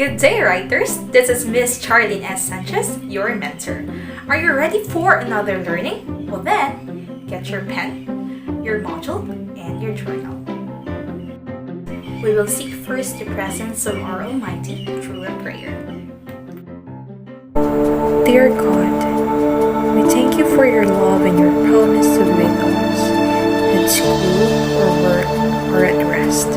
Good day, writers! This is Miss Charlene S. Sanchez, your mentor. Are you ready for another learning? Well then, get your pen, your module, and your journal. We will seek first the presence of our Almighty through a prayer. Dear God, we thank you for your love and your promise to be with us, at school or work or at rest.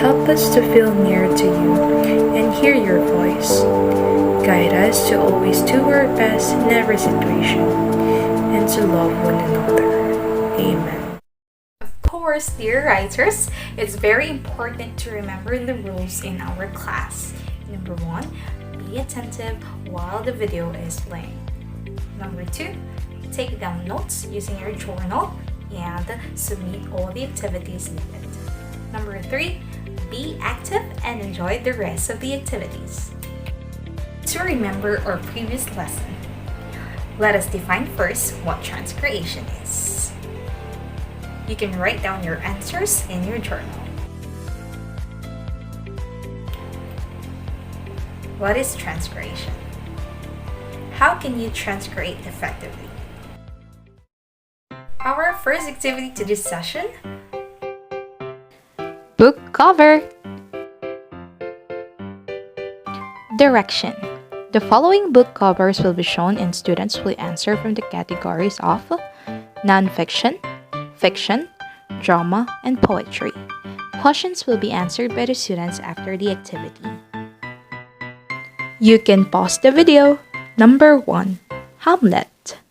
Help us to feel near to you and hear your voice. Guide us to always do our best in every situation and to love one another. Amen. Of course, dear writers, it's very important to remember the rules in our class. Number 1, be attentive while the video is playing. Number 2, take down notes using your journal and submit all the activities needed. Number 3, be active and enjoy the rest of the activities. To remember our previous lesson, let us define first what transcreation is. You can write down your answers in your journal. What is transcreation? How can you transcreate effectively? Our first activity to this session: book cover. Direction. The following book covers will be shown and students will answer from the categories of non-fiction, fiction, drama, and poetry. Questions will be answered by the students after the activity. You can pause the video. Number 1, Hamlet.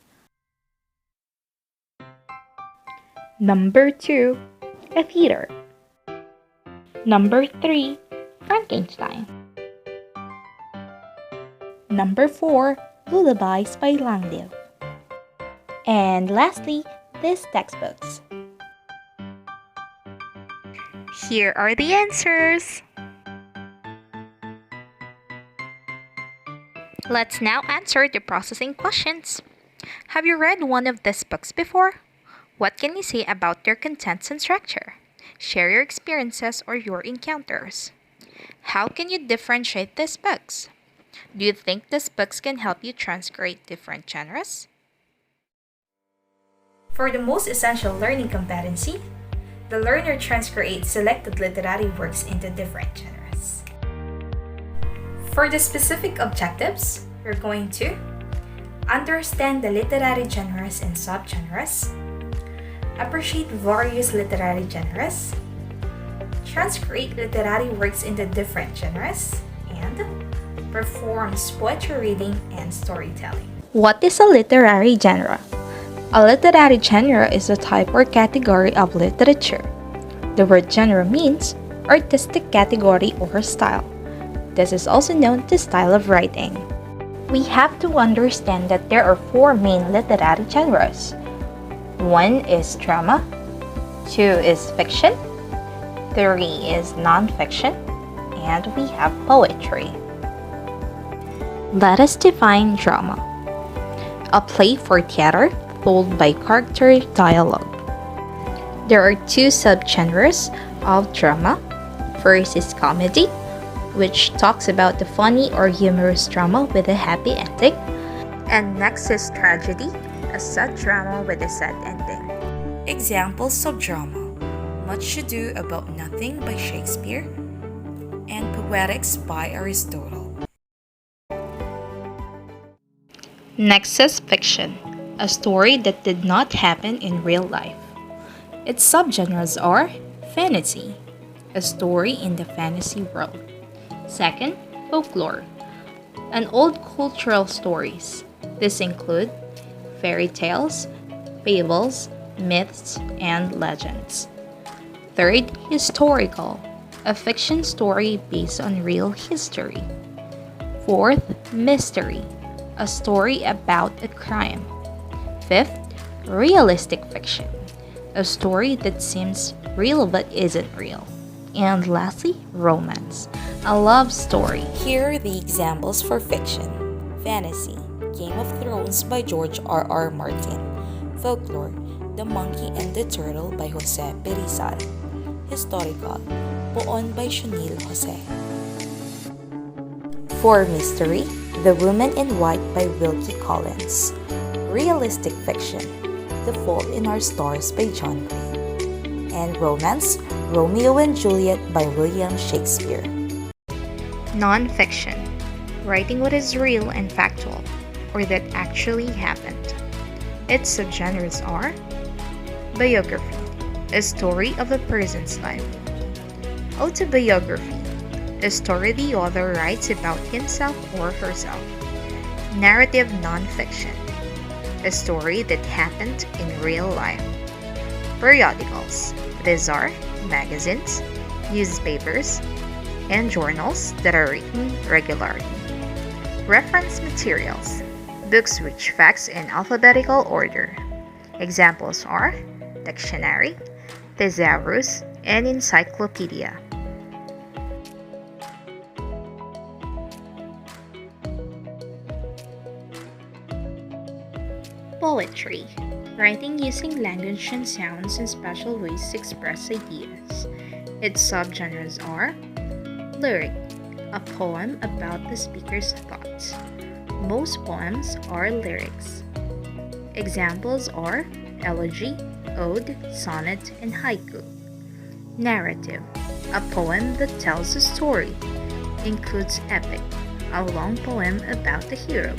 Number 2, a theater. Number 3, Frankenstein. Number 4, Lullabies by Langdale. And lastly, these textbooks. Here are the answers. Let's now answer the processing questions. Have you read one of these books before? What can you say about their contents and structure? Share your experiences or your encounters. How can you differentiate these books? Do you think these books can help you transcreate different genres? For the most essential learning competency, the learner transcreates selected literary works into different genres. For the specific objectives, we're going to understand the literary genres and subgenres, appreciate various literary genres, transcreate literary works into different genres, and performs poetry reading and storytelling. What is a literary genre? A literary genre is a type or category of literature. The word genre means artistic category or style. This is also known as style of writing. We have to understand that there are 4 main literary genres. 1 is drama, 2 is fiction, 3 is non-fiction, and we have poetry. Let us define drama. A play for theater told by character dialogue. There are 2 subgenres of drama. First is comedy, which talks about the funny or humorous drama with a happy ending. And next is tragedy, a sad drama with a sad ending. Examples of drama: Much Ado About Nothing by Shakespeare and Poetics by Aristotle. Next is fiction, a story that did not happen in real life. Its subgenres are fantasy, a story in the fantasy world. Second, folklore, an old cultural stories. This include fairy tales, fables, myths, and legends. Third, historical, a fiction story based on real history. Fourth, mystery, a story about a crime. Fifth, realistic fiction, a story that seems real but isn't real. And lastly, romance, a love story. Here are the examples for fiction: fantasy, Game of Thrones by George R.R. Martin; folklore, The Monkey and the Turtle by Jose Perizal; historical, Poon by Shunil Jose. For mystery, The Woman in White by Wilkie Collins. Realistic fiction, The Fault in Our Stars by John Green. And romance, Romeo and Juliet by William Shakespeare. Non-fiction, writing what is real and factual, or that actually happened. Its subgenres are biography, a story of a person's life. Autobiography, a story the author writes about himself or herself. Narrative nonfiction, a story that happened in real life. Periodicals, these are magazines, newspapers, and journals that are written regularly. Reference materials, books with facts in alphabetical order. Examples are dictionary, thesaurus, and encyclopedia. Poetry, writing using language and sounds in special ways to express ideas. Its subgenres are lyric, a poem about the speaker's thoughts. Most poems are lyrics. Examples are elegy, ode, sonnet, and haiku. Narrative, a poem that tells a story. Includes epic, a long poem about the hero.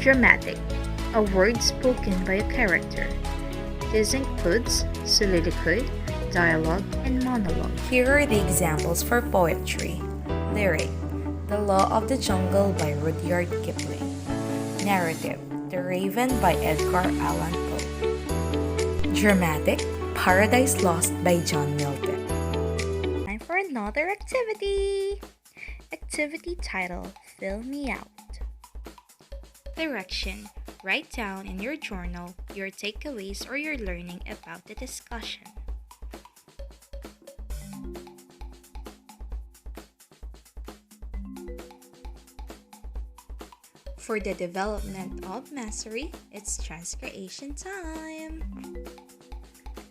Dramatic, a word spoken by a character. This includes soliloquy, dialogue, and monologue. Here are the examples for poetry. Lyric, The Law of the Jungle by Rudyard Kipling. Narrative, The Raven by Edgar Allan Poe. Dramatic, Paradise Lost by John Milton. Time for another activity! Activity title, Fill Me Out. Direction, write down in your journal your takeaways or your learning about the discussion. For the development of mastery, it's transcription time.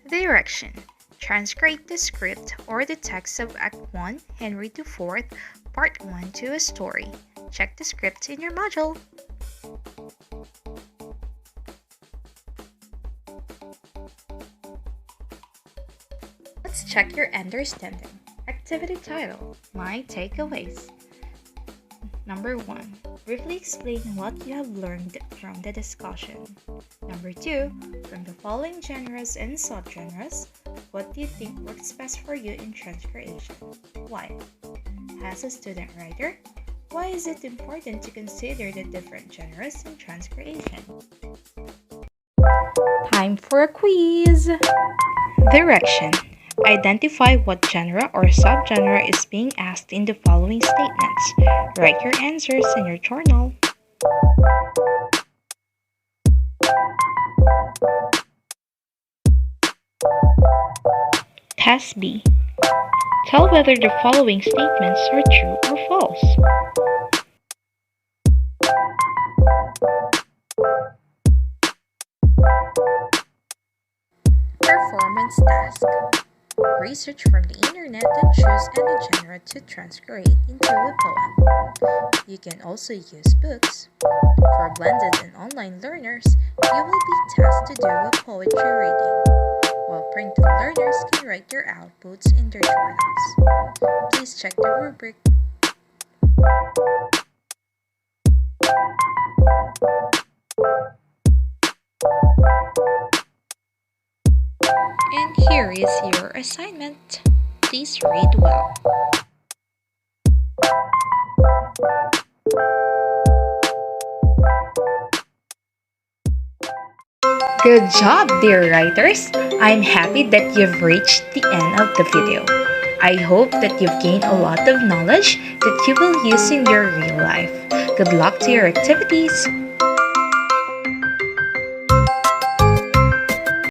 Direction, transcribe the script or the text of Act 1, Henry IV, Part 1 to a story. Check the script in your module. Let's check your understanding. Activity title, My Takeaways. Number 1. Briefly explain what you have learned from the discussion. Number 2. From the following genres and subgenres, what do you think works best for you in transcreation? Why? As a student writer, why is it important to consider the different genres in transcreation? Time for a quiz! Direction. Identify what genre or subgenre is being asked in the following statements. Write your answers in your journal. Task B. Tell whether the following statements are true or false. Performance task. Research from the internet and choose any genre to transcreate into a poem. You can also use books. For blended and online learners, you will be tasked to do a poetry reading, while printed learners can write their outputs in their journals. Please check the rubric. And here is your assignment. Please read well. Good job, dear writers! I'm happy that you've reached the end of the video. I hope that you've gained a lot of knowledge that you will use in your real life. Good luck to your activities!